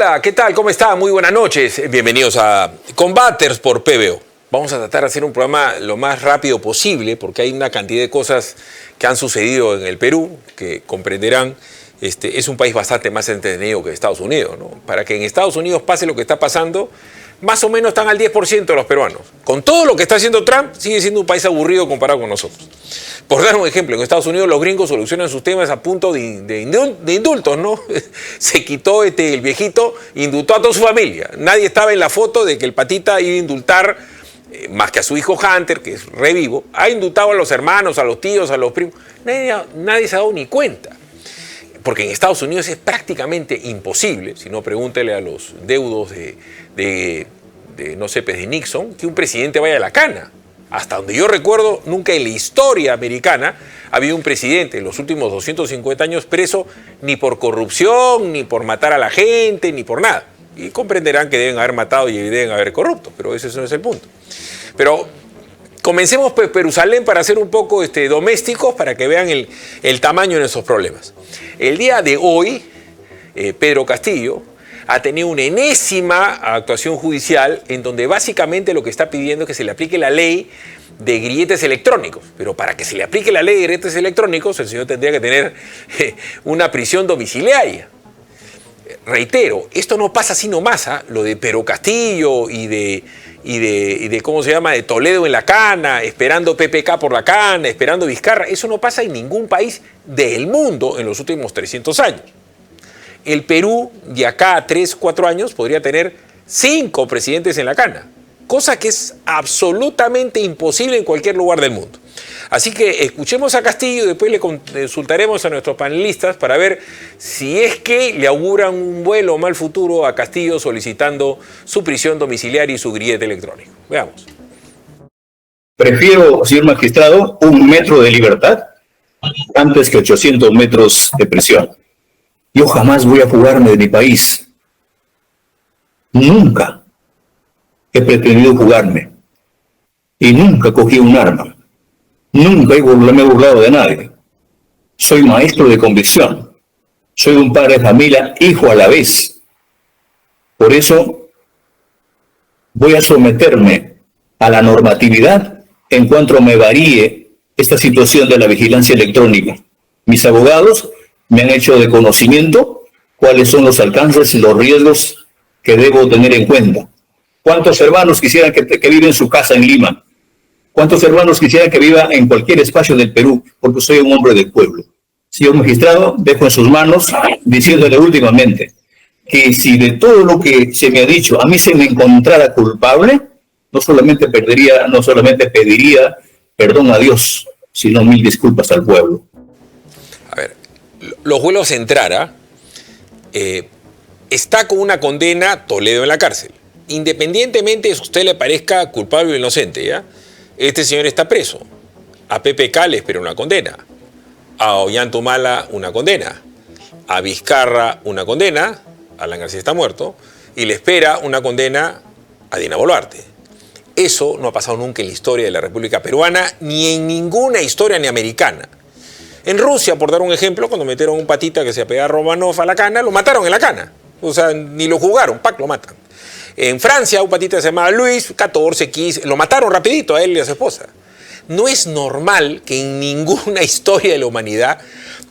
Hola, ¿qué tal? ¿Cómo está? Muy buenas noches. Bienvenidos a Combaters por PBO. Vamos a tratar de hacer un programa lo más rápido posible porque hay una cantidad de cosas que han sucedido en el Perú que comprenderán. Es un país bastante más entretenido que Estados Unidos, ¿no? Para que en Estados Unidos pase lo que está pasando, más o menos están al 10% de los peruanos. Con todo lo que está haciendo Trump, sigue siendo un país aburrido comparado con nosotros. Por dar un ejemplo, en Estados Unidos los gringos solucionan sus temas a punto de indultos, ¿no? Se quitó el viejito, indultó a toda su familia. Nadie estaba en la foto de que el patita iba a indultar, más que a su hijo Hunter, que es revivo, ha indultado a los hermanos, a los tíos, a los primos. Nadie se ha dado ni cuenta. Porque en Estados Unidos es prácticamente imposible, si no pregúntele a los deudos de Nixon, que un presidente vaya a la cana. Hasta donde yo recuerdo, nunca en la historia americana ha habido un presidente en los últimos 250 años preso ni por corrupción, ni por matar a la gente, ni por nada. Y comprenderán que deben haber matado y deben haber corruptos, pero ese no es el punto. Pero comencemos por Jerusalén para ser un poco domésticos, para que vean el tamaño de nuestros problemas. El día de hoy, Pedro Castillo ha tenido una enésima actuación judicial en donde básicamente lo que está pidiendo es que se le aplique la ley de grilletes electrónicos. Pero para que se le aplique la ley de grilletes electrónicos, el señor tendría que tener una prisión domiciliaria. Reitero, esto no pasa así nomás, lo de Pedro Castillo y de ¿cómo se llama?, de Toledo en la cana, esperando PPK por la cana, esperando Vizcarra. Eso no pasa en ningún país del mundo en los últimos 300 años. El Perú, de acá a 3, 4 años, podría tener 5 presidentes en la cana, cosa que es absolutamente imposible en cualquier lugar del mundo. Así que escuchemos a Castillo y después le consultaremos a nuestros panelistas para ver si es que le auguran un buen o mal futuro a Castillo solicitando su prisión domiciliaria y su grillete electrónico. Veamos. Prefiero, señor magistrado, 1 metro de libertad antes que 800 metros de prisión. Yo jamás voy a fugarme de mi país. Nunca he pretendido fugarme. Y nunca cogí un arma. Nunca me he burlado de nadie. Soy maestro de convicción. Soy un padre de familia, hijo a la vez. Por eso voy a someterme a la normatividad en cuanto me varíe esta situación de la vigilancia electrónica. Mis abogados me han hecho de conocimiento cuáles son los alcances y los riesgos que debo tener en cuenta. ¿Cuántos hermanos quisieran que viva en su casa en Lima? ¿Cuántos hermanos quisieran que viva en cualquier espacio del Perú? Porque soy un hombre del pueblo. Señor magistrado, dejo en sus manos diciéndole últimamente que si de todo lo que se me ha dicho a mí se me encontrara culpable, no solamente pediría perdón a Dios, sino 1000 disculpas al pueblo. A ver, los vuelvo a centrar. Está con una condena Toledo en la cárcel. Independientemente de si a usted le parezca culpable o inocente, ¿ya? Este señor está preso. A PPK le espera una condena. A Ollantumala una condena. A Vizcarra una condena. Alan García está muerto. Y le espera una condena a Dina Boluarte. Eso no ha pasado nunca en la historia de la República Peruana, ni en ninguna historia ni americana. En Rusia, por dar un ejemplo, cuando metieron un patita que se apellidaba Romanov a la cana, lo mataron en la cana. O sea, ni lo jugaron, ¡pac!, lo matan. En Francia, un patita se llamaba Luis, 14, 15, lo mataron rapidito a él y a su esposa. No es normal que en ninguna historia de la humanidad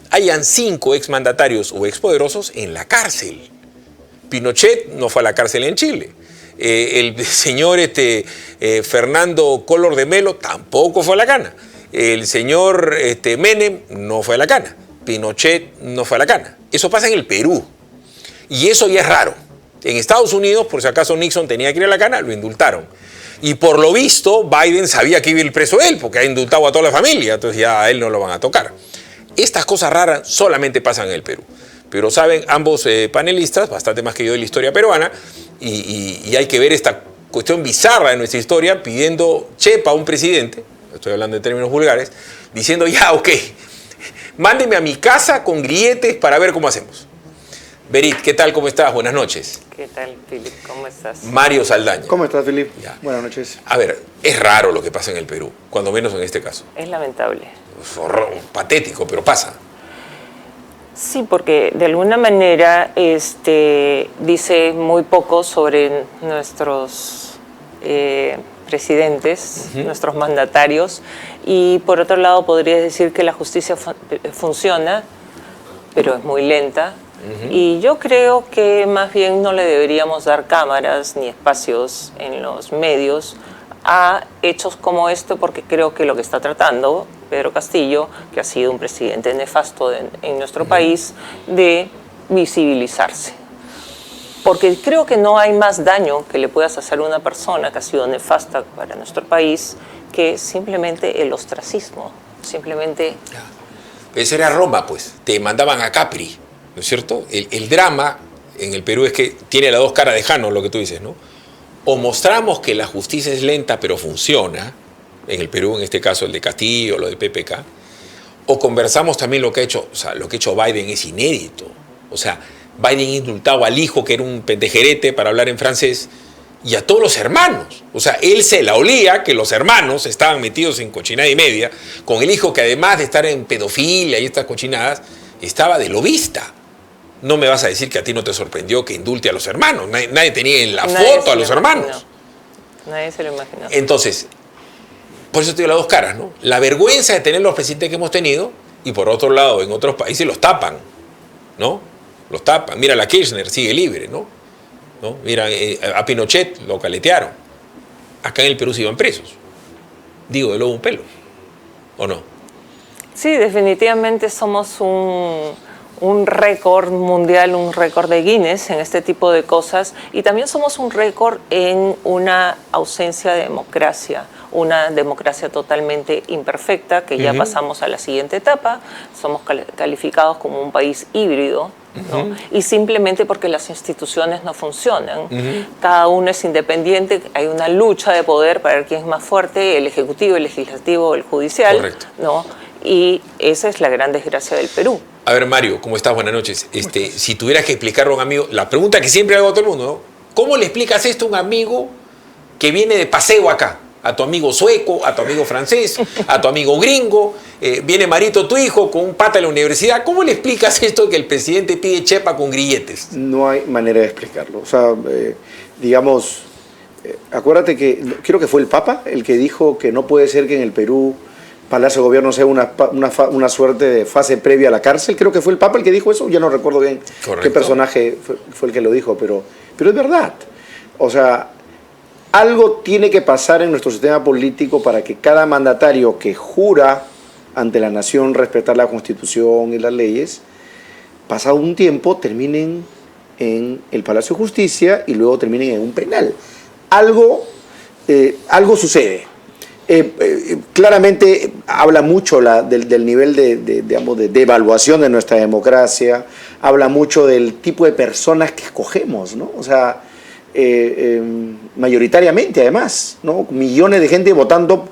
hayan 5 exmandatarios o expoderosos en la cárcel. Pinochet no fue a la cárcel en Chile. El señor Fernando Collor de Mello tampoco fue a la cana. El señor Menem no fue a la cana. Pinochet no fue a la cana. Eso pasa en el Perú. Y eso ya es raro. En Estados Unidos, por si acaso Nixon tenía que ir a la cana, lo indultaron. Y por lo visto, Biden sabía que iba a ir preso él, porque ha indultado a toda la familia, entonces ya a él no lo van a tocar. Estas cosas raras solamente pasan en el Perú. Pero saben ambos panelistas, bastante más que yo de la historia peruana, y hay que ver esta cuestión bizarra de nuestra historia, pidiendo chepa a un presidente, estoy hablando en términos vulgares, diciendo ya, ok, mándeme a mi casa con grilletes para ver cómo hacemos. Berit, ¿qué tal? ¿Cómo estás? Buenas noches. ¿Qué tal, Filip? ¿Cómo estás? Mario Saldaña. ¿Cómo estás, Filip? Ya. Buenas noches. A ver, es raro lo que pasa en el Perú, cuando menos en este caso. Es lamentable. Es patético, pero pasa. Sí, porque de alguna manera dice muy poco sobre nuestros presidentes, nuestros mandatarios, y por otro lado podría decir que la justicia funciona, pero es muy lenta. Y yo creo que más bien no le deberíamos dar cámaras ni espacios en los medios a hechos como este, porque creo que lo que está tratando Pedro Castillo, que ha sido un presidente nefasto en nuestro país, de visibilizarse. Porque creo que no hay más daño que le puedas hacer a una persona que ha sido nefasta para nuestro país que simplemente el ostracismo, simplemente... Esa era Roma, pues, te mandaban a Capri, ¿no es cierto? El drama en el Perú es que tiene las dos caras de Jano, lo que tú dices, ¿no? O mostramos que la justicia es lenta pero funciona, en el Perú, en este caso el de Castillo, lo del PPK, o conversamos también lo que ha hecho, o sea, lo que ha hecho Biden es inédito. O sea, Biden indultado al hijo, que era un pendejerete para hablar en francés, y a todos los hermanos. O sea, él se la olía que los hermanos estaban metidos en cochinada y media, con el hijo que además de estar en pedofilia y estas cochinadas, estaba de lobista. No me vas a decir que a ti no te sorprendió que indulte a los hermanos. Nadie tenía en la foto a los hermanos. Nadie se lo imaginó. Entonces, por eso te digo las dos caras, ¿no? La vergüenza de tener los presidentes que hemos tenido, y por otro lado, en otros países los tapan, ¿no? Los tapan. Mira, la Kirchner sigue libre, ¿no? Mira, a Pinochet lo caletearon. Acá en el Perú se iban presos. Digo, de lobo un pelo, ¿o no? Sí, definitivamente somos un récord mundial, un récord de Guinness en este tipo de cosas, y también somos un récord en una ausencia de democracia, una democracia totalmente imperfecta, que ya pasamos a la siguiente etapa. Somos calificados como un país híbrido, ¿no? Y simplemente porque las instituciones no funcionan. Cada uno es independiente, hay una lucha de poder para ver quién es más fuerte, el ejecutivo, el legislativo, el judicial. Correcto. ¿No? Y esa es la gran desgracia del Perú. A ver, Mario, ¿cómo estás? Buenas noches. Si tuvieras que explicarlo a un amigo, la pregunta que siempre hago a todo el mundo, ¿no? ¿Cómo le explicas esto a un amigo que viene de paseo acá? A tu amigo sueco, a tu amigo francés, a tu amigo gringo, viene Marito, tu hijo, con un pata en la universidad. ¿Cómo le explicas esto de que el presidente pide chepa con grilletes? No hay manera de explicarlo. O sea, digamos, acuérdate que creo que fue el Papa el que dijo que no puede ser que en el Perú Palacio de Gobierno sea una suerte de fase previa a la cárcel. Creo que fue el Papa el que dijo eso. Ya no recuerdo bien qué personaje fue el que lo dijo, pero es verdad. O sea, algo tiene que pasar en nuestro sistema político para que cada mandatario que jura ante la nación respetar la Constitución y las leyes, pasado un tiempo terminen en el Palacio de Justicia y luego terminen en un penal. Algo sucede. Claramente habla mucho del nivel de evaluación de nuestra democracia, habla mucho del tipo de personas que escogemos, ¿no? O sea, mayoritariamente además, ¿no? Millones de gente votando,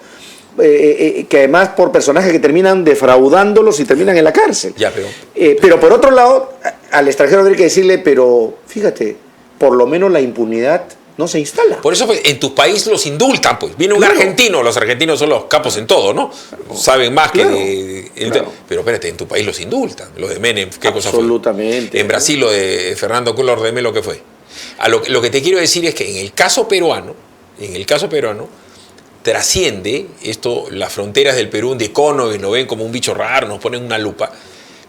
que además por personajes que terminan defraudándolos y terminan en la cárcel. Ya, pero por otro lado, al extranjero habría que decirle, pero fíjate, por lo menos la impunidad no se instala. Por eso, pues, en tu país los indultan, pues. Viene un argentino, los argentinos son los capos en todo, ¿no? Saben más que... Pero espérate, en tu país los indultan. Los de Menem, ¿qué cosa fue? Absolutamente. En Brasil, lo de Fernando Collor de Mello, ¿qué fue? Lo que te quiero decir es que en el caso peruano, trasciende esto, las fronteras del Perú, de cono, y lo ven como un bicho raro, nos ponen una lupa.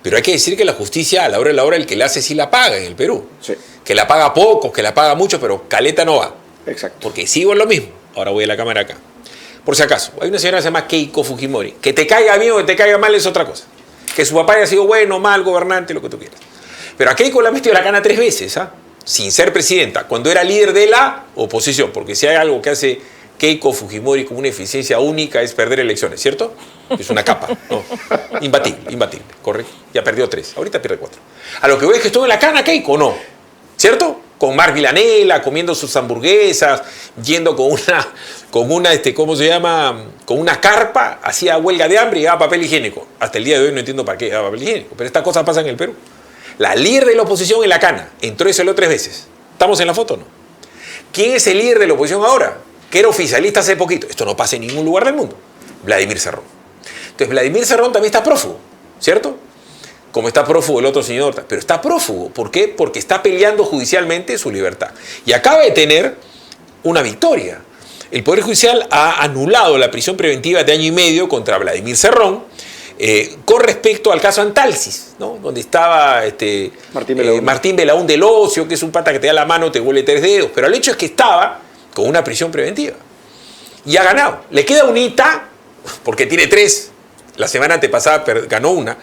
Pero hay que decir que la justicia, a la hora de la hora, el que la hace sí la paga en el Perú. Sí. Que la paga poco, que la paga mucho, pero caleta no va. Exacto. Porque sigo en lo mismo. Ahora voy a la cámara acá. Por si acaso, hay una señora que se llama Keiko Fujimori. Que te caiga bien o que te caiga mal es otra cosa. Que su papá haya sido bueno, mal, gobernante, lo que tú quieras. Pero a Keiko la ha metido la cana 3 veces, ¿ah? Sin ser presidenta, cuando era líder de la oposición. Porque si hay algo que hace Keiko Fujimori con una eficiencia única es perder elecciones, ¿cierto? Es una capa, ¿no? Imbatible, correcto. Ya perdió 3, ahorita pierde 4. A lo que voy es que estuvo en la cana Keiko, ¿no? ¿Cierto? Con Marc Villanela, comiendo sus hamburguesas, yendo con una, ¿cómo se llama? Con una carpa, hacía huelga de hambre y daba papel higiénico. Hasta el día de hoy no entiendo para qué daba papel higiénico, pero estas cosas pasan en el Perú. La líder de la oposición en la cana, entró y salió 3 veces. ¿Estamos en la foto o no? ¿Quién es el líder de la oposición ahora? Que era oficialista hace poquito. Esto no pasa en ningún lugar del mundo. Vladimir Cerrón. Entonces, Vladimir Cerrón también está prófugo, ¿cierto? como está prófugo el otro señor. Pero está prófugo. ¿Por qué? Porque está peleando judicialmente su libertad. Y acaba de tener una victoria. El Poder Judicial ha anulado la prisión preventiva de 1 año y medio contra Vladimir Cerrón con respecto al caso Antalsis, ¿no? Donde estaba Martín Belaún del Ocio, que es un pata que te da la mano, te huele 3 dedos. Pero el hecho es que estaba con una prisión preventiva. Y ha ganado. Le queda unita, porque tiene 3. La semana antepasada ganó una.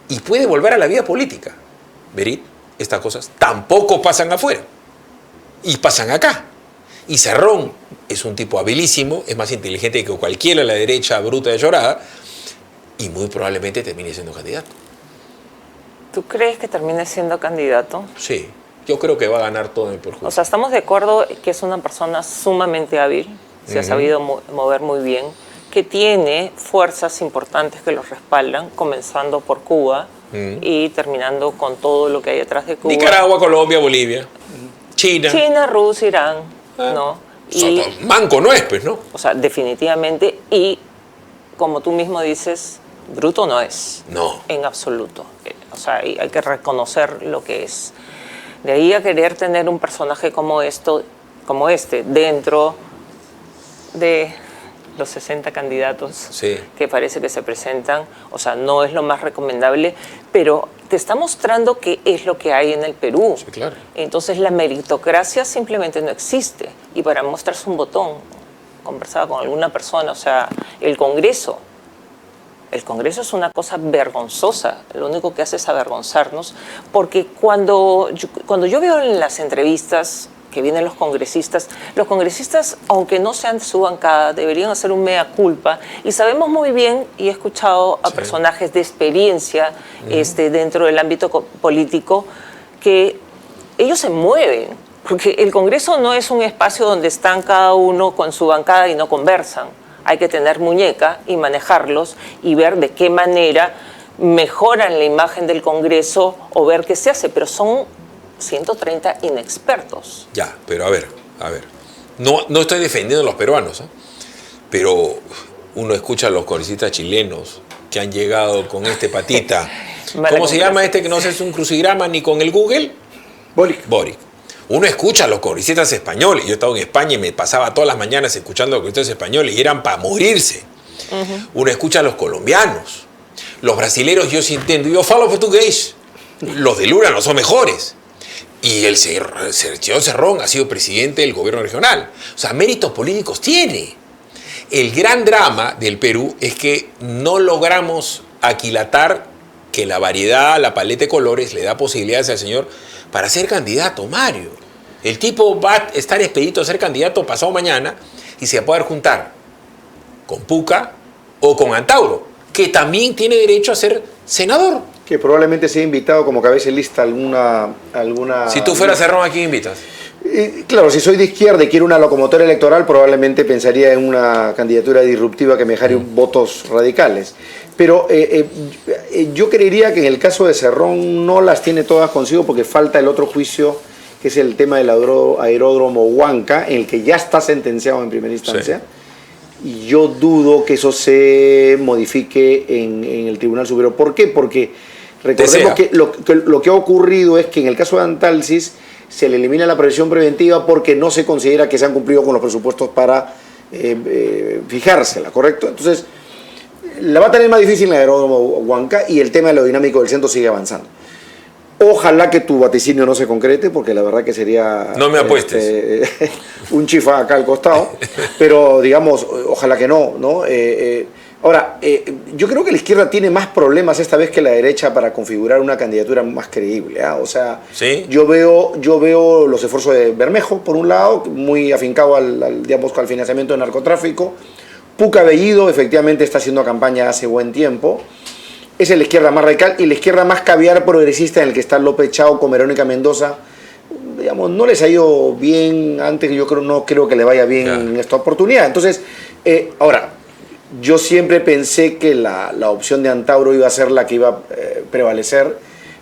Y puede volver a la vida política. Berit, estas cosas tampoco pasan afuera. Y pasan acá. Y Cerrón es un tipo habilísimo, es más inteligente que cualquiera de la derecha bruta de llorada, y muy probablemente termine siendo candidato. ¿Tú crees que termine siendo candidato? Sí, yo creo que va a ganar todo en el perjuicio. O sea, estamos de acuerdo que es una persona sumamente hábil, se ha sabido mover muy bien, que tiene fuerzas importantes que los respaldan, comenzando por Cuba y terminando con todo lo que hay detrás de Cuba. Nicaragua, Colombia, Bolivia, China, Rusia, Irán, ¿no? Y, manco no es, pues, ¿no? O sea, definitivamente, y como tú mismo dices, bruto no es. No. En absoluto. O sea, hay que reconocer lo que es. De ahí a querer tener un personaje como este dentro de los 60 candidatos que parece que se presentan, o sea, no es lo más recomendable, pero te está mostrando qué es lo que hay en el Perú. Sí, claro. Entonces la meritocracia simplemente no existe. Y para mostrarse un botón, conversaba con alguna persona, o sea, el Congreso es una cosa vergonzosa, lo único que hace es avergonzarnos, porque cuando yo veo en las entrevistas que vienen los congresistas, aunque no sean de su bancada, deberían hacer un mea culpa, y sabemos muy bien, y he escuchado a personajes de experiencia dentro del ámbito político, que ellos se mueven, porque el Congreso no es un espacio donde están cada uno con su bancada y no conversan. Hay que tener muñeca y manejarlos y ver de qué manera mejoran la imagen del Congreso o ver qué se hace, pero son 130 inexpertos. Ya, pero a ver. No estoy defendiendo a los peruanos, pero uno escucha a los congresistas chilenos que han llegado con este patita. ¿Cómo se llama este que no hace un crucigrama ni con el Google? Boric. Uno escucha a los congresistas españoles. Yo he estado en España y me pasaba todas las mañanas escuchando a los congresistas españoles y eran para morirse. Uno escucha a los colombianos. Los brasileños, yo sí entiendo. Yo falo portugués. Los de Lula no son mejores. Y el señor Cerrón ha sido presidente del gobierno regional. O sea, méritos políticos tiene. El gran drama del Perú es que no logramos aquilatar que la variedad, la paleta de colores le da posibilidades al señor para ser candidato, Mario. El tipo va a estar expedito a ser candidato pasado mañana y se va a poder juntar con Puca o con Antauro, que también tiene derecho a ser senador. Que probablemente sea invitado como cabeza de lista alguna... Si tú fueras Cerrón, ¿a quién invitas? Claro, si soy de izquierda y quiero una locomotora electoral, probablemente pensaría en una candidatura disruptiva que me dejaría votos radicales. Pero yo creería que en el caso de Cerrón no las tiene todas consigo porque falta el otro juicio, que es el tema del aeródromo Huanca, en el que ya está sentenciado en primera instancia. Sí. Y yo dudo que eso se modifique en el Tribunal Superior. ¿Por qué? Porque recordemos que lo que ha ocurrido es que en el caso de Antalsis se le elimina la prisión preventiva porque no se considera que se han cumplido con los presupuestos para fijársela, ¿correcto? Entonces, la va a tener más difícil en el aeródromo Huanca y el tema aerodinámico del centro sigue avanzando. Ojalá que tu vaticinio no se concrete, porque la verdad que sería... No me apuestes. Un chifa acá al costado, pero digamos, ojalá que no, ¿no? Ahora, yo creo que la izquierda tiene más problemas esta vez que la derecha para configurar una candidatura más creíble, ¿eh? O sea, ¿sí? yo veo los esfuerzos de Bermejo, por un lado, muy afincado al financiamiento del narcotráfico. Puca Bellido efectivamente está haciendo campaña hace buen tiempo. Es la izquierda más radical y la izquierda más caviar progresista en el que está López Chao con Verónica Mendoza. Digamos, no les ha ido bien antes, yo no creo que le vaya bien en esta oportunidad. Entonces, ahora, yo siempre pensé que la opción de Antauro iba a ser la que iba a prevalecer,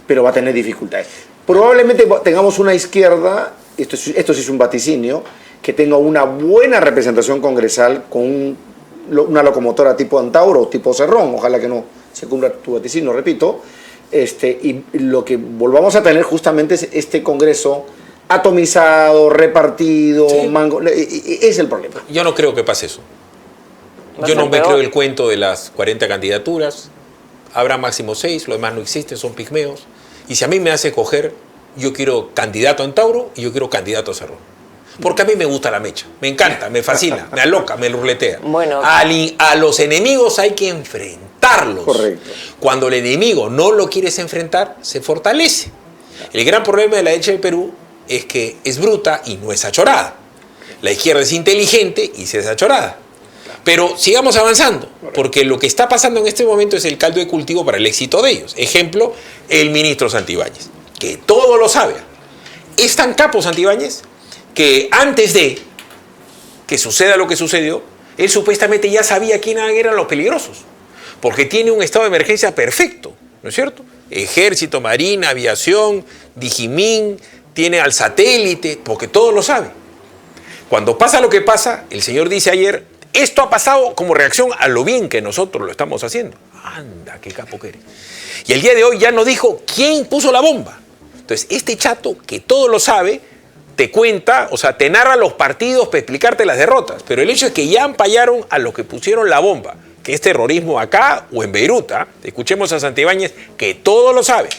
pero va a tener dificultades. Probablemente tengamos una izquierda, esto sí es un vaticinio, que tenga una buena representación congresal con una locomotora tipo Antauro o tipo Cerrón, ojalá que no se cumpla tu vaticinio, repito, Y lo que volvamos a tener justamente es este Congreso atomizado, repartido, Sí. es el problema. Yo no creo que pase eso. Va a Yo ser no me peor. creo el cuento de las 40 candidaturas. Habrá máximo 6, lo demás no existe, son pigmeos. Y si a mí me hace coger, yo quiero candidato a Antauro y yo quiero candidato a Cerrón. Porque a mí me gusta la mecha, me encanta, me fascina, me aloca, me ruletea. Bueno. A los enemigos hay que enfrentarlos. Correcto. Cuando el enemigo no lo quieres enfrentar, se fortalece. El gran problema de la derecha del Perú es que es bruta y no es achorada. La izquierda es inteligente y se es achorada. Pero sigamos avanzando, porque lo que está pasando en este momento es el caldo de cultivo para el éxito de ellos. Ejemplo, el ministro Santibáñez, que todo lo sabe. Es tan capo Santibáñez que antes de que suceda lo que sucedió, él supuestamente ya sabía quiénes eran los peligrosos, porque tiene un estado de emergencia perfecto, ¿no es cierto? Ejército, Marina, Aviación, Dijimín, tiene al satélite, porque todo lo sabe. Cuando pasa lo que pasa, el señor dice ayer, esto ha pasado como reacción a lo bien que nosotros lo estamos haciendo. Anda, qué capo que eres. Y el día de hoy ya nos dijo quién puso la bomba. Entonces, este chato que todo lo sabe, te cuenta, o sea, te narra los partidos para explicarte las derrotas. Pero el hecho es que ya ampallaron a los que pusieron la bomba, que es terrorismo acá o en Beirut. Escuchemos a Santibáñez, que todo lo sabe.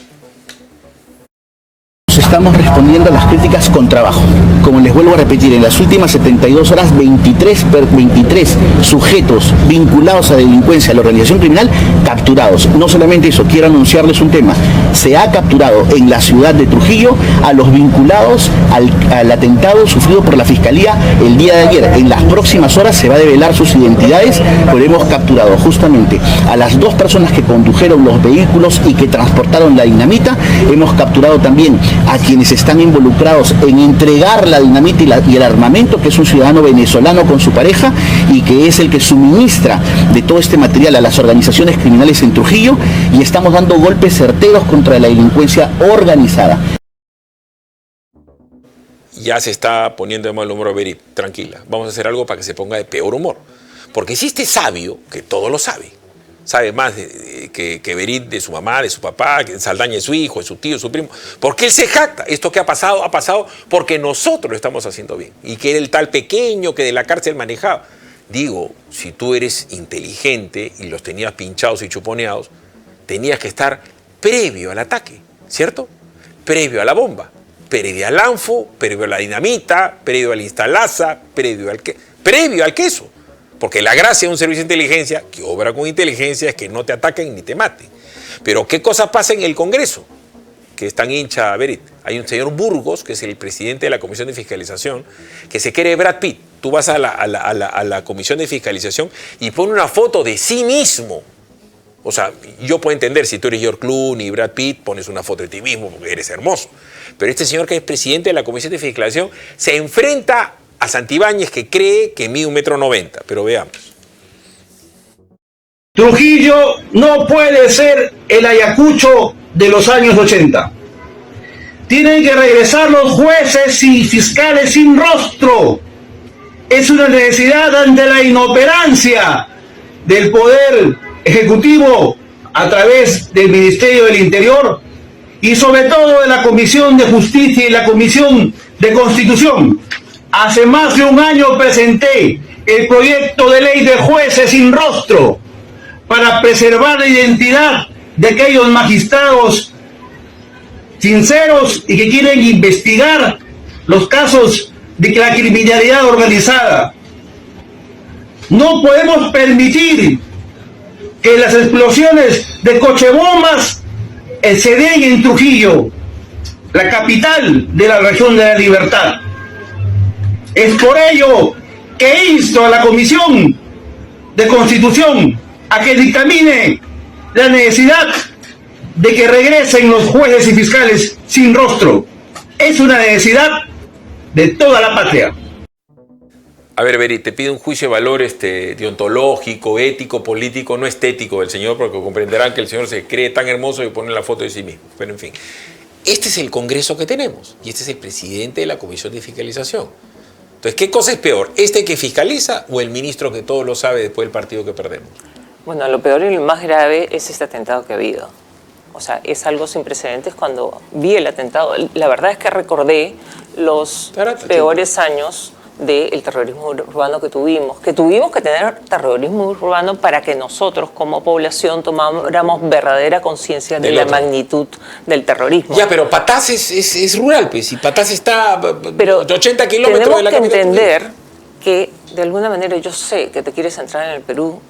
Estamos respondiendo a las críticas con trabajo. Como les vuelvo a repetir, en las últimas 72 horas, 23 sujetos vinculados a delincuencia, a la organización criminal, capturados. No solamente eso, quiero anunciarles un tema. Se ha capturado en la ciudad de Trujillo a los vinculados al atentado sufrido por la Fiscalía el día de ayer. En las próximas horas se va a develar sus identidades, pero hemos capturado justamente a las 2 personas que condujeron los vehículos y que transportaron la dinamita. Hemos capturado también a quienes están involucrados en entregar la dinamita y el armamento, que es un ciudadano venezolano con su pareja y que es el que suministra de todo este material a las organizaciones criminales en Trujillo, y estamos dando golpes certeros contra la delincuencia organizada. Ya se está poniendo de mal humor a Berit, tranquila, vamos a hacer algo para que se ponga de peor humor. Porque si este sabio, que todo lo sabe más que Berit de su mamá, de su papá, que Saldaña de su hijo, de su tío, de su primo, porque él se jacta. Esto que ha pasado porque nosotros lo estamos haciendo bien. Y que era el tal pequeño que de la cárcel manejaba. Digo, si tú eres inteligente y los tenías pinchados y chuponeados, tenías que estar previo al ataque, ¿cierto? Previo a la bomba, previo al anfo, previo a la dinamita, previo al instalaza, previo al queso. Porque la gracia de un servicio de inteligencia, que obra con inteligencia, es que no te ataquen ni te maten. Pero ¿qué cosa pasa en el Congreso? Que es tan hincha Berit. Hay un señor Burgos, que es el presidente de la Comisión de Fiscalización, que se cree Brad Pitt. Tú vas a la Comisión de Fiscalización y pone una foto de sí mismo. O sea, yo puedo entender, si tú eres George Clooney y Brad Pitt, pones una foto de ti mismo porque eres hermoso. Pero este señor, que es presidente de la Comisión de Fiscalización, se enfrenta a Santibáñez, que cree que mide 1,90 m. Pero veamos. Trujillo no puede ser el Ayacucho de los años 80. Tienen que regresar los jueces y fiscales sin rostro. Es una necesidad ante la inoperancia del Poder Ejecutivo a través del Ministerio del Interior y sobre todo de la Comisión de Justicia y la Comisión de Constitución. Hace más de un año presenté el proyecto de ley de jueces sin rostro para preservar la identidad de aquellos magistrados sinceros y que quieren investigar los casos de la criminalidad organizada. No podemos permitir que las explosiones de cochebombas se den en Trujillo, la capital de la región de la Libertad. Es por ello que insto a la Comisión de Constitución a que dictamine la necesidad de que regresen los jueces y fiscales sin rostro. Es una necesidad de toda la patria. A ver, Berit, te pido un juicio de valor deontológico, ético, político, no estético del señor, porque comprenderán que el señor se cree tan hermoso y pone la foto de sí mismo. Pero en fin, este es el Congreso que tenemos y este es el presidente de la Comisión de Fiscalización. Entonces, ¿qué cosa es peor? ¿Este que fiscaliza o el ministro que todo lo sabe después del partido que perdemos? Bueno, lo peor y lo más grave es este atentado que ha habido. O sea, es algo sin precedentes. Cuando vi el atentado, la verdad es que recordé los peores años del terrorismo urbano que tuvimos que tener terrorismo urbano para que nosotros como población tomáramos verdadera conciencia de la magnitud del terrorismo. Ya, pero Patás es rural, pues, y Patás está pero 80 kilómetros de la capital. Tenemos que entender que, de alguna manera, yo sé que te quieres entrar en el Perú,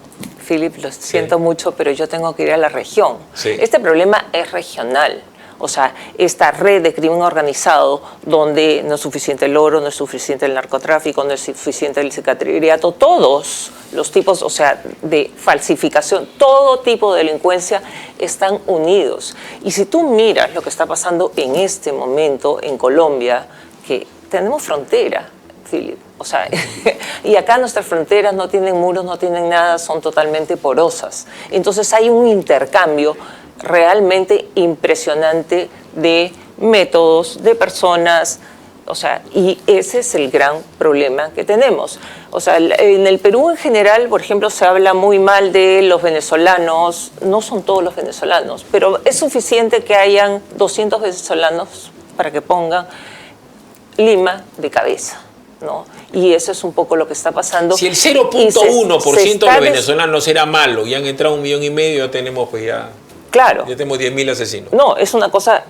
Philip, lo siento mucho, pero yo tengo que ir a la región. Sí. Este problema es regional. O sea, esta red de crimen organizado donde no es suficiente el oro, no es suficiente el narcotráfico, no es suficiente el sicariato, todos los tipos, o sea, de falsificación, todo tipo de delincuencia están unidos. Y si tú miras lo que está pasando en este momento en Colombia, que tenemos frontera, Philip, o sea, y acá nuestras fronteras no tienen muros, no tienen nada, son totalmente porosas. Entonces hay un intercambio realmente impresionante de métodos, de personas, o sea, y ese es el gran problema que tenemos. O sea, en el Perú en general, por ejemplo, se habla muy mal de los venezolanos, no son todos los venezolanos, pero es suficiente que hayan 200 venezolanos para que pongan Lima de cabeza, ¿no? Y eso es un poco lo que está pasando. Si el 0.1% de los venezolanos era malo y han entrado 1,5 millones, ya tenemos pues ya... Claro. Ya tenemos 10.000 asesinos. No, es una cosa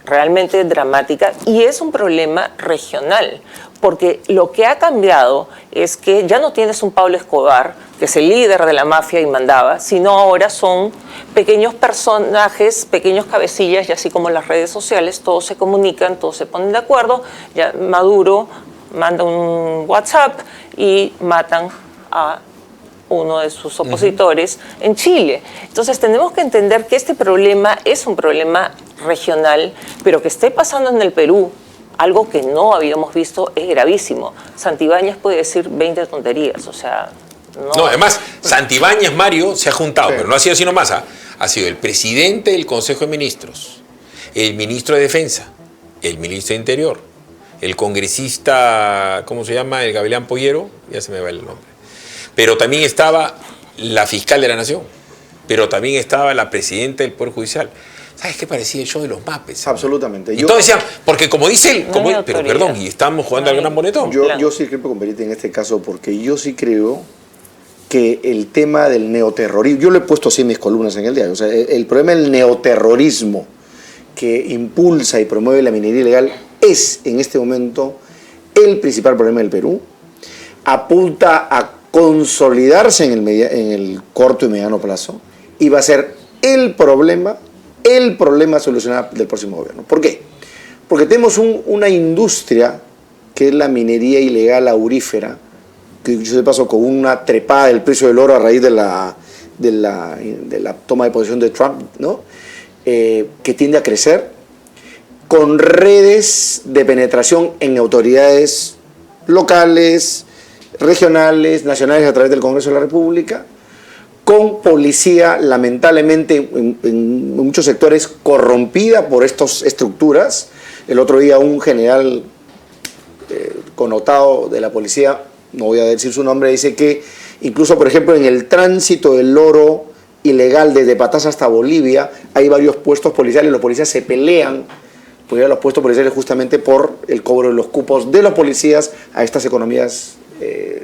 realmente dramática y es un problema regional, porque lo que ha cambiado es que ya no tienes un Pablo Escobar, que es el líder de la mafia y mandaba, sino ahora son pequeños personajes, pequeños cabecillas, y así como las redes sociales, todos se comunican, todos se ponen de acuerdo, ya Maduro manda un WhatsApp y matan a uno de sus opositores en Chile. Entonces tenemos que entender que este problema es un problema regional, pero que esté pasando en el Perú, algo que no habíamos visto, es gravísimo. Santibáñez puede decir 20 tonterías, o sea... No, además, Santibáñez, Mario, se ha juntado, pero no ha sido así nomás, ha sido el presidente del Consejo de Ministros, el ministro de Defensa, el ministro de Interior, el congresista, ¿cómo se llama? El Gavilán Pollero, ya se me va el nombre. Pero también estaba la fiscal de la Nación, pero también estaba la presidenta del Poder Judicial. ¿Sabes qué parecía el show de los Mapes? Absolutamente. Y todos decían, porque como dice él, pero perdón, y estamos jugando al gran bonetón. Yo sí creo con Benítez en este caso, porque yo sí creo que el tema del neoterrorismo, yo lo he puesto así en mis columnas en el diario, o sea, el problema del neoterrorismo que impulsa y promueve la minería ilegal es en este momento el principal problema del Perú. Apunta a consolidarse en el corto y mediano plazo y va a ser el problema a solucionar del próximo gobierno. ¿Por qué? Porque tenemos una industria que es la minería ilegal aurífera, que dicho de paso con una trepada del precio del oro a raíz de la toma de posesión de Trump, ¿no? Que tiende a crecer, con redes de penetración en autoridades locales, regionales, nacionales a través del Congreso de la República, con policía lamentablemente en muchos sectores corrompida por estas estructuras. El otro día un general connotado de la policía, no voy a decir su nombre, dice que incluso, por ejemplo, en el tránsito del oro ilegal desde Patás hasta Bolivia hay varios puestos policiales, los policías se pelean por ir a los puestos policiales justamente por el cobro de los cupos de los policías a estas economías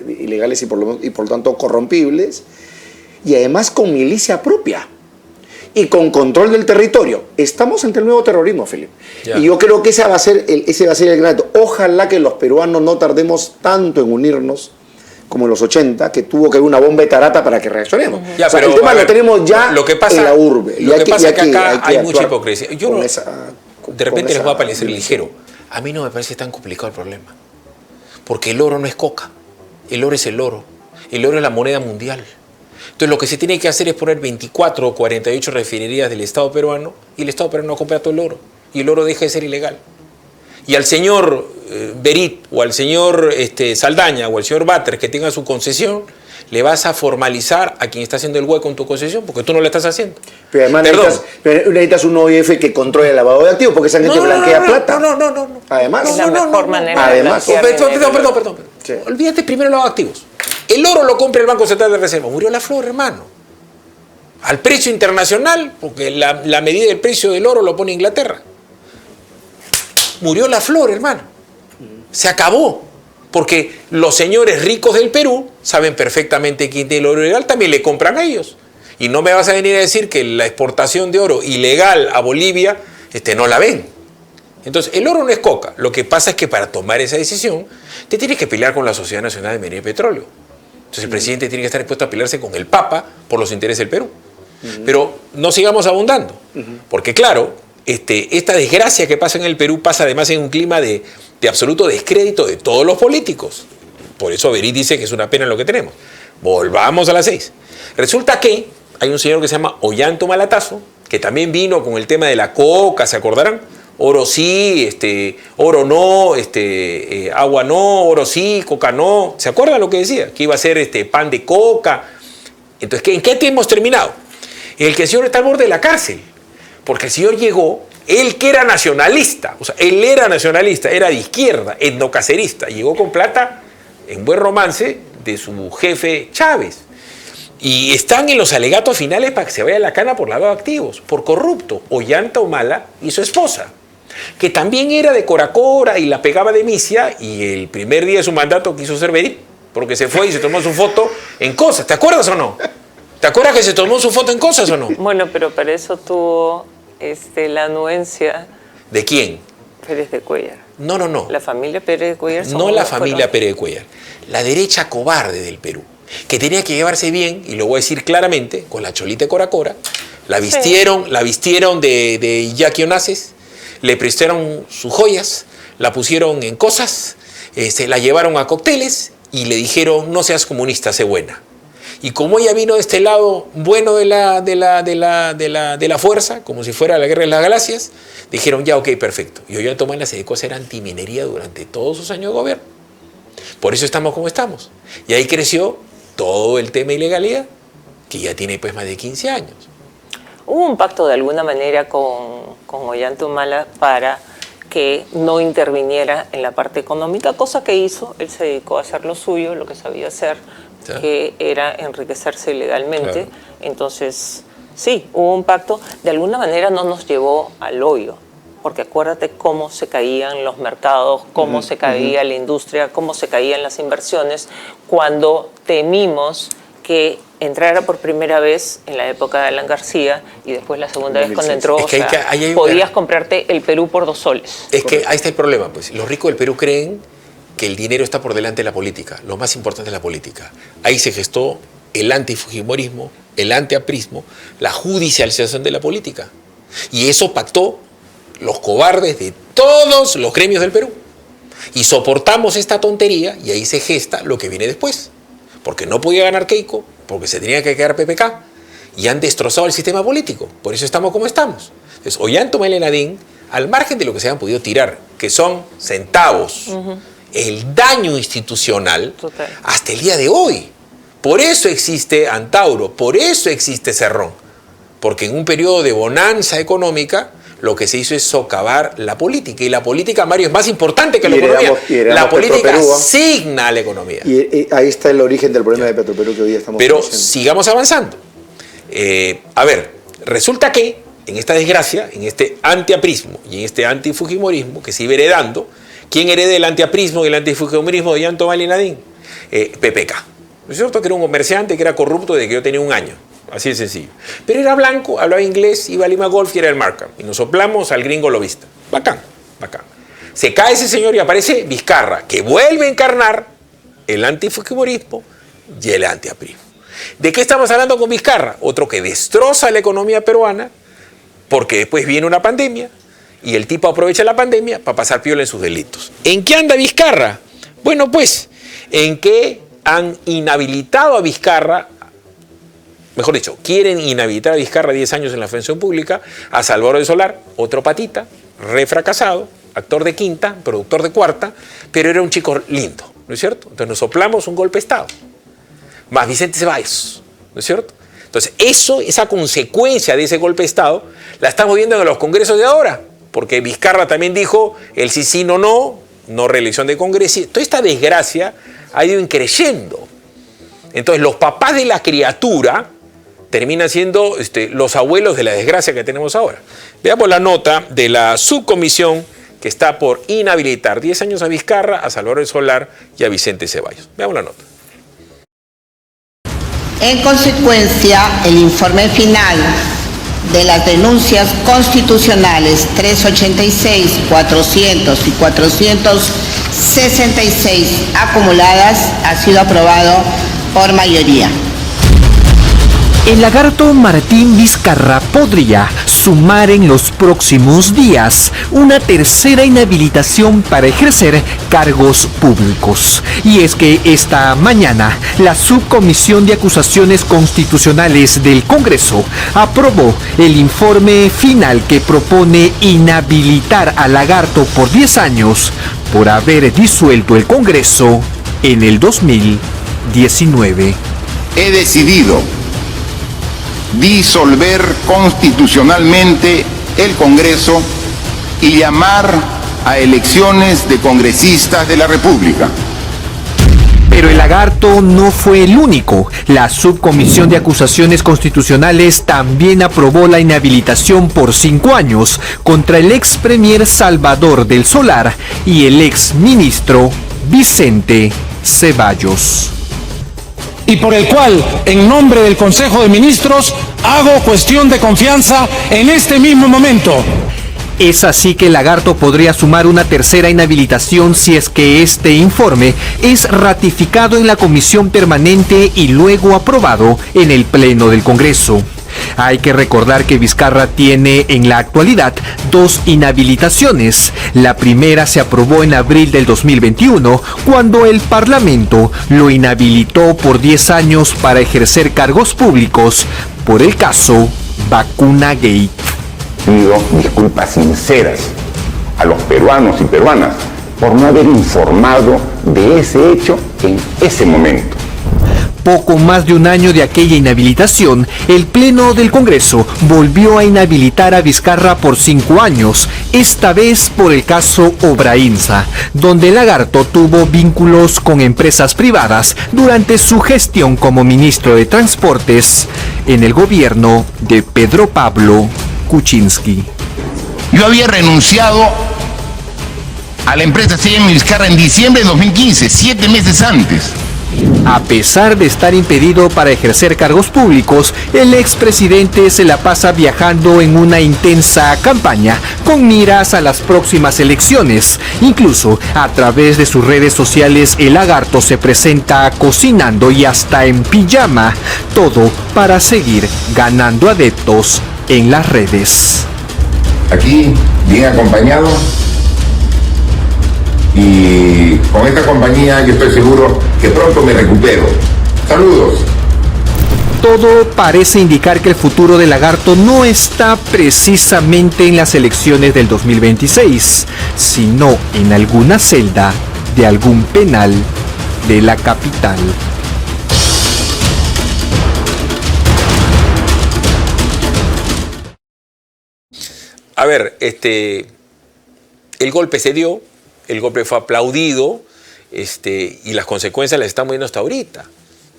ilegales y por lo tanto corrompibles, y además con milicia propia y con control del territorio. Estamos ante el nuevo terrorismo, Felipe. Y yo creo que ese va a ser el gran reto. Ojalá que los peruanos no tardemos tanto en unirnos como en los 80, que tuvo que haber una bomba de tarata para que reaccionemos. Ya, o sea, pero, el tema ver, lo tenemos ya en la urbe. Lo que pasa es que acá hay mucha hipocresía. Yo de repente les va a parecer ligero. A mí no me parece tan complicado el problema. Porque el oro no es coca. El oro es el oro. El oro es la moneda mundial. Entonces lo que se tiene que hacer es poner 24 o 48 refinerías del Estado peruano y el Estado peruano compra todo el oro. Y el oro deja de ser ilegal. Y al señor Berit o al señor Saldaña o al señor Batres que tenga su concesión, le vas a formalizar a quien está haciendo el hueco en tu concesión, porque tú no lo estás haciendo. Pero además necesitas un OIF que controle el lavado de activos, porque esa gente blanquea plata. No. Además. Es la mejor manera de Perdón. Sí. Olvídate primero de los activos. El oro lo compra el Banco Central de Reserva. Murió la flor, hermano. al precio internacional, porque la medida del precio del oro lo pone Inglaterra. Murió la flor, hermano. Se acabó. Porque los señores ricos del Perú saben perfectamente quién tiene el oro ilegal, también le compran a ellos. Y no me vas a venir a decir que la exportación de oro ilegal a Bolivia no la ven. Entonces, el oro no es coca. Lo que pasa es que para tomar esa decisión, te tienes que pelear con la Sociedad Nacional de Minería y Petróleo. Entonces, el presidente tiene que estar dispuesto a pelearse con el Papa por los intereses del Perú. Pero no sigamos abundando. Porque, claro, esta desgracia que pasa en el Perú pasa además en un clima de absoluto descrédito de todos los políticos. Por eso Berit dice que es una pena lo que tenemos. Volvamos a las 6. Resulta que hay un señor que se llama Ollanta Humala, que también vino con el tema de la coca, ¿se acordarán? Oro sí, oro no, agua no, oro sí, coca no. ¿Se acuerdan lo que decía? Que iba a ser pan de coca. Entonces, ¿en qué hemos terminado? En el que el señor está al borde de la cárcel. Porque el señor llegó, él que era nacionalista, o sea, él era nacionalista, era de izquierda, etnocacerista, llegó con plata, en buen romance, de su jefe Chávez. Y están en los alegatos finales para que se vaya a la cana por lavado de activos, por corrupto, Ollanta Humala y su esposa, que también era de Coracora y la pegaba de misia, y el primer día de su mandato quiso ser Berit, porque se fue y se tomó su foto en Cosas. ¿Te acuerdas o no? ¿Te acuerdas que se tomó su foto en Cosas o no? Bueno, pero para eso tuvo la anuencia. ¿De quién? Pérez de Cuéllar. No. La familia Pérez de Cuéllar. No la familia Pérez de Cuéllar. La derecha cobarde del Perú, que tenía que llevarse bien, y lo voy a decir claramente, con la Cholita de Coracora. La vistieron de Jackie Onassis, le prestaron sus joyas, la pusieron en Cosas, la llevaron a cócteles y le dijeron: no seas comunista, sé buena. Y como ella vino de este lado bueno de la fuerza, como si fuera la Guerra de las Galaxias, dijeron: ya, ok, perfecto. Y Ollanta Humala se dedicó a hacer antiminería durante todos sus años de gobierno. Por eso estamos como estamos. Y ahí creció todo el tema de ilegalidad, que ya tiene pues más de 15 años. Hubo un pacto de alguna manera con Ollanta Humala para que no interviniera en la parte económica, cosa que hizo. Él se dedicó a hacer lo suyo, lo que sabía hacer, que era enriquecerse ilegalmente. Claro. Entonces, sí, hubo un pacto. De alguna manera no nos llevó al hoyo, porque acuérdate cómo se caían los mercados, cómo se caía la industria, cómo se caían las inversiones, cuando temimos que entrara por primera vez en la época de Alan García y después la segunda vez cuando entró, podías comprarte el Perú por 2 soles. Es que ahí está el problema, pues. Los ricos del Perú creen que el dinero está por delante de la política. Lo más importante es la política. Ahí se gestó el antifujimorismo, el antiaprismo, la judicialización de la política. Y eso pactó los cobardes de todos los gremios del Perú. Y soportamos esta tontería y ahí se gesta lo que viene después. Porque no podía ganar Keiko, porque se tenía que quedar PPK, y han destrozado el sistema político. Por eso estamos como estamos. Entonces, Ollanta Humala y Nadine, al margen de lo que se han podido tirar, que son centavos, el daño institucional, hasta el día de hoy. Por eso existe Antauro, por eso existe Cerrón. Porque en un periodo de bonanza económica, lo que se hizo es socavar la política. Y la política, Mario, es más importante que la economía. La política asigna a la economía. Y ahí está el origen del problema de Petroperú que hoy día estamos Pero conociendo. Sigamos avanzando. A ver, resulta que en esta desgracia, en este antiaprismo y en este antifujimorismo que se iba heredando, ¿quién hereda el antiaprismo y el antifujimorismo de Ollanta Humala y Nadine? PPK. ¿No es cierto? Que era un comerciante que era corrupto desde que yo tenía 1 año. Así de sencillo. Pero era blanco, hablaba inglés, iba a Lima Golf y era el Markham. Y nos soplamos al gringo lobista. Bacán, bacán. Se cae ese señor y aparece Vizcarra, que vuelve a encarnar el antifujimorismo y el antiaprismo. ¿De qué estamos hablando con Vizcarra? Otro que destroza la economía peruana, porque después viene una pandemia y el tipo aprovecha la pandemia para pasar piola en sus delitos. ¿En qué anda Vizcarra? Bueno, pues, en que han inhabilitado a Vizcarra. Mejor dicho, quieren inhabilitar a Vizcarra 10 años en la función pública, a Salvador de Solar, otro patita, re fracasado, actor de quinta, productor de cuarta, pero era un chico lindo, ¿no es cierto? Entonces nos soplamos un golpe de Estado. Más Vicente Ceballos, ¿no es cierto? Entonces esa consecuencia de ese golpe de Estado la estamos viendo en los congresos de ahora, porque Vizcarra también dijo el sí, no reelección de Congreso. Toda esta desgracia ha ido increciendo. Entonces los papás de la criatura terminan siendo los abuelos de la desgracia que tenemos ahora. Veamos la nota de la subcomisión que está por inhabilitar 10 años a Vizcarra, a Salvador Solar y a Vicente Ceballos. Veamos la nota. En consecuencia, el informe final de las denuncias constitucionales 386, 400 y 466 acumuladas ha sido aprobado por mayoría. El lagarto Martín Vizcarra podría sumar en los próximos días una tercera inhabilitación para ejercer cargos públicos. Y es que esta mañana la Subcomisión de Acusaciones Constitucionales del Congreso aprobó el informe final que propone inhabilitar al lagarto por 10 años por haber disuelto el Congreso en el 2019. He decidido disolver constitucionalmente el Congreso y llamar a elecciones de congresistas de la República. Pero el lagarto no fue el único. La Subcomisión de Acusaciones Constitucionales también aprobó la inhabilitación por 5 años contra el ex premier Salvador del Solar y el ex ministro Vicente Ceballos. Y por el cual, en nombre del Consejo de Ministros, hago cuestión de confianza en este mismo momento. Es así que el lagarto podría sumar una tercera inhabilitación si es que este informe es ratificado en la comisión permanente y luego aprobado en el Pleno del Congreso. Hay que recordar que Vizcarra tiene en la actualidad 2 inhabilitaciones. La primera se aprobó en abril del 2021, cuando el Parlamento lo inhabilitó por 10 años para ejercer cargos públicos por el caso Vacuna Gate. Pido disculpas sinceras a los peruanos y peruanas por no haber informado de ese hecho en ese momento. Poco más de un año de aquella inhabilitación, el Pleno del Congreso volvió a inhabilitar a Vizcarra por 5 años, esta vez por el caso Obrainsa, donde el lagarto tuvo vínculos con empresas privadas durante su gestión como ministro de Transportes en el gobierno de Pedro Pablo Kuczynski. Yo había renunciado a la empresa CM Vizcarra en diciembre de 2015, 7 meses antes. A pesar de estar impedido para ejercer cargos públicos, el expresidente se la pasa viajando en una intensa campaña con miras a las próximas elecciones. Incluso a través de sus redes sociales, el lagarto se presenta cocinando y hasta en pijama, todo para seguir ganando adeptos en las redes. Aquí, bien acompañado, y con esta compañía yo estoy seguro que pronto me recupero. Saludos. Todo parece indicar que el futuro del lagarto no está precisamente en las elecciones del 2026, sino en alguna celda de algún penal de la capital. A ver, el golpe se dio, el golpe fue aplaudido, y las consecuencias las estamos viendo hasta ahorita.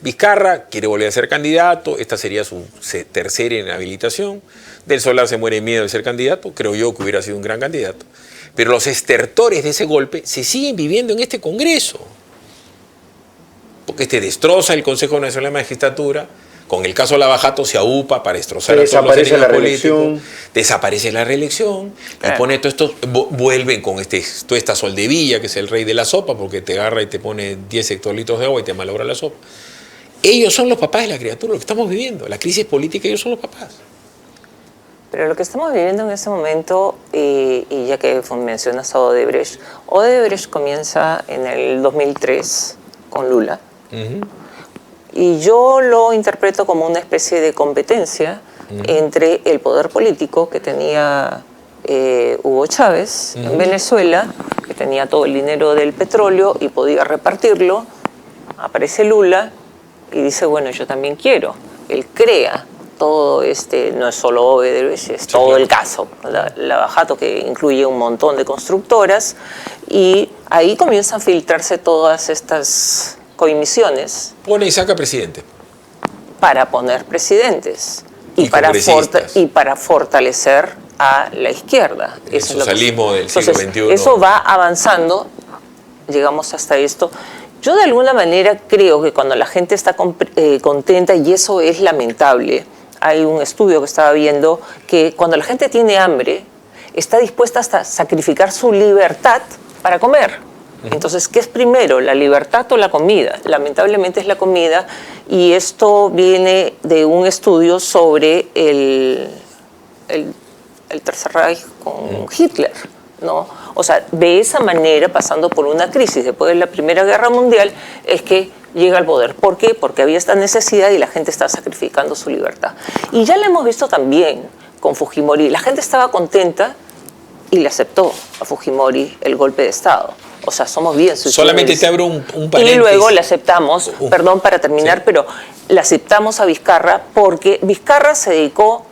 Vizcarra quiere volver a ser candidato, esta sería su tercera inhabilitación. Del Solar se muere de miedo de ser candidato, creo yo que hubiera sido un gran candidato. Pero los estertores de ese golpe se siguen viviendo en este Congreso. Porque destroza el Consejo Nacional de Magistratura, con el caso Lavajato se aupa para destrozar a todos los enemigos políticos, desaparece la reelección, y pone todo esto, vuelven con toda esta soldevilla, que es el rey de la sopa, porque te agarra y te pone 10 hectolitros de agua y te malogra la sopa. Ellos son los papás de la criatura, lo que estamos viviendo, la crisis política, ellos son los papás. Pero lo que estamos viviendo en este momento, y ya que mencionas a Odebrecht, Odebrecht comienza en el 2003 con Lula. Y yo lo interpreto como una especie de competencia entre el poder político que tenía Hugo Chávez en Venezuela, que tenía todo el dinero del petróleo y podía repartirlo. Aparece Lula y dice, bueno, yo también quiero. Él crea todo no es solo Odebrecht, es todo el caso. Lavajato, que incluye un montón de constructoras, y ahí comienzan a filtrarse todas estas coimisiones. Pone y saca presidente. para poner presidentes y para fortalecer a la izquierda. El socialismo del siglo XXI. Eso va avanzando, llegamos hasta esto. Yo de alguna manera creo que cuando la gente está contenta, y eso es lamentable, hay un estudio que estaba viendo que cuando la gente tiene hambre, está dispuesta hasta sacrificar su libertad para comer. Entonces, ¿qué es primero, la libertad o la comida? Lamentablemente es la comida, y esto viene de un estudio sobre el Tercer Reich con Hitler, ¿no? O sea, de esa manera, pasando por una crisis después de la Primera Guerra Mundial, es que llega al poder. ¿Por qué? Porque había esta necesidad y la gente estaba sacrificando su libertad. Y ya lo hemos visto también con Fujimori. La gente estaba contenta y le aceptó a Fujimori el golpe de Estado. O sea, somos bien suicidas. Solamente te abro un paréntesis. Y luego le aceptamos, perdón para terminar, pero le aceptamos a Vizcarra porque Vizcarra se dedicó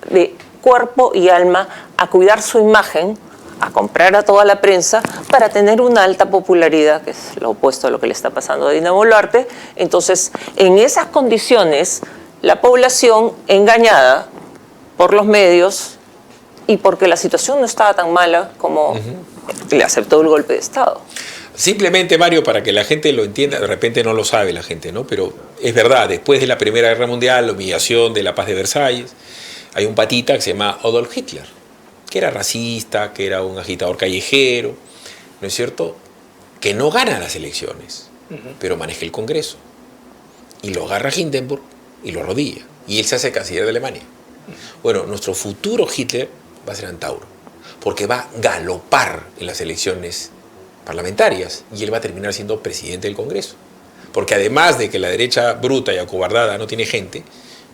de cuerpo y alma a cuidar su imagen, a comprar a toda la prensa para tener una alta popularidad, que es lo opuesto a lo que le está pasando a Dina Boluarte. Entonces, en esas condiciones, la población engañada por los medios y porque la situación no estaba tan mala como le aceptó el golpe de Estado. Simplemente, Mario, para que la gente lo entienda, de repente no lo sabe la gente, ¿no? Pero es verdad, después de la Primera Guerra Mundial, la humillación de la Paz de Versalles, hay un patita que se llama Adolf Hitler, que era racista, que era un agitador callejero, ¿no es cierto? Que no gana las elecciones, pero maneja el Congreso. Y lo agarra Hindenburg y lo arrodilla. Y él se hace canciller de Alemania. Bueno, nuestro futuro Hitler va a ser Antauro, porque va a galopar en las elecciones parlamentarias y él va a terminar siendo presidente del Congreso. Porque además de que la derecha bruta y acobardada no tiene gente,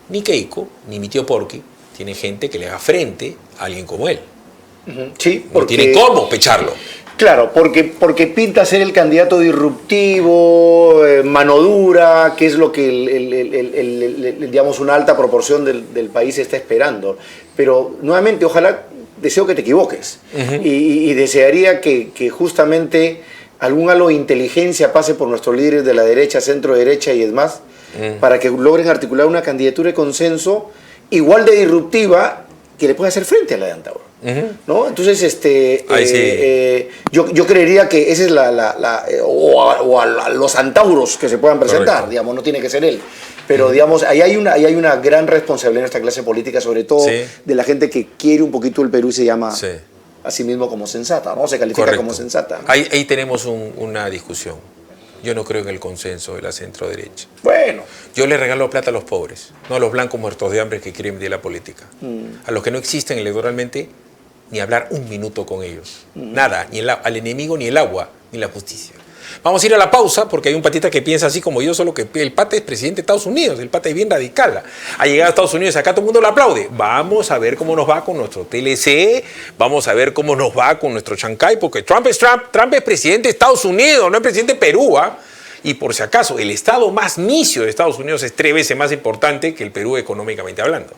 ni Keiko, ni mi tío Porky, tiene gente que le haga frente a alguien como él. Sí, porque no tiene cómo pecharlo. Claro, porque pinta ser el candidato disruptivo, mano dura, que es lo que digamos una alta proporción del país está esperando. Pero nuevamente, ojalá, deseo que te equivoques. Y desearía que justamente algún halo de inteligencia pase por nuestros líderes de la derecha, centro derecha y demás, para que logren articular una candidatura de consenso igual de disruptiva que le pueda hacer frente a la de Antauro. ¿No? Entonces, yo creería que esa es o a los Antauros que se puedan presentar. Correcto. Digamos, no tiene que ser él. Pero, digamos, ahí hay una gran responsabilidad en esta clase política, sobre todo de la gente que quiere un poquito el Perú y se llama a sí mismo como sensata, ¿no? Se califica como sensata, ¿no? Ahí tenemos una discusión. Yo no creo en el consenso de la centro-derecha. Bueno. Yo le regalo plata a los pobres, no a los blancos muertos de hambre que quieren vivir la política. A los que no existen electoralmente, ni hablar un minuto con ellos. Nada, ni al enemigo, ni el agua, ni la justicia. Vamos a ir a la pausa porque hay un patita que piensa así como yo, solo que el pata es presidente de Estados Unidos, el pata es bien radical. Ha llegado a Estados Unidos, acá todo el mundo lo aplaude. Vamos a ver cómo nos va con nuestro TLC, vamos a ver cómo nos va con nuestro Chancay, porque Trump es presidente de Estados Unidos, no es presidente de Perú. Y por si acaso, el estado más misio de Estados Unidos es 3 veces más importante que el Perú económicamente hablando.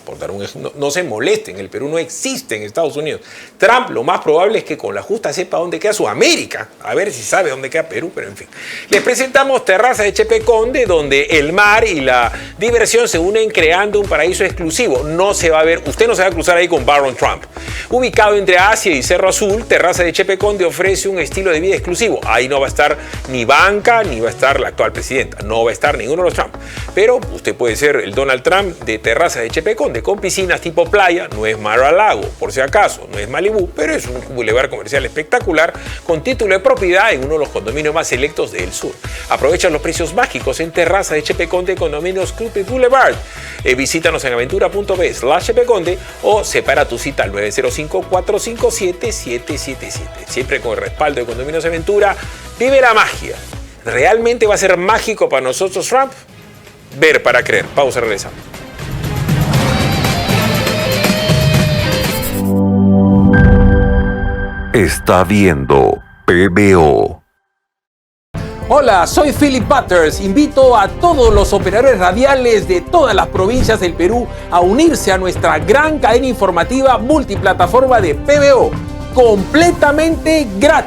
Por dar un ejemplo, no se molesten, el Perú no existe en Estados Unidos. Trump lo más probable es que con la justa sepa dónde queda Sudamérica, a ver si sabe dónde queda Perú, pero en fin. Les presentamos Terraza de Chepe Conde, donde el mar y la diversión se unen creando un paraíso exclusivo. No se va a ver, usted no se va a cruzar ahí con Barron Trump. Ubicado entre Asia y Cerro Azul, Terraza de Chepe Conde ofrece un estilo de vida exclusivo. Ahí no va a estar ni banca, ni va a estar la actual presidenta, no va a estar ninguno de los Trump. Pero usted puede ser el Donald Trump de Terraza de Chepe Conde, con piscinas tipo playa, no es Mar-a-Lago, por si acaso, no es Malibú, pero es un bulevar comercial espectacular con título de propiedad en uno de los condominios más selectos del sur. Aprovecha los precios mágicos en Terraza de Chepe Conde, condominios Club Boulevard. Visítanos en aventura.b/chepeconde o separa tu cita al 905-457-777. Siempre con el respaldo de Condominios Aventura, vive la magia. ¿Realmente va a ser mágico para nosotros Trump? Ver para creer. Pausa, regresamos. Está viendo PBO. Hola, soy Philip Butters. Invito a todos los operadores radiales de todas las provincias del Perú a unirse a nuestra gran cadena informativa multiplataforma de PBO, completamente gratis.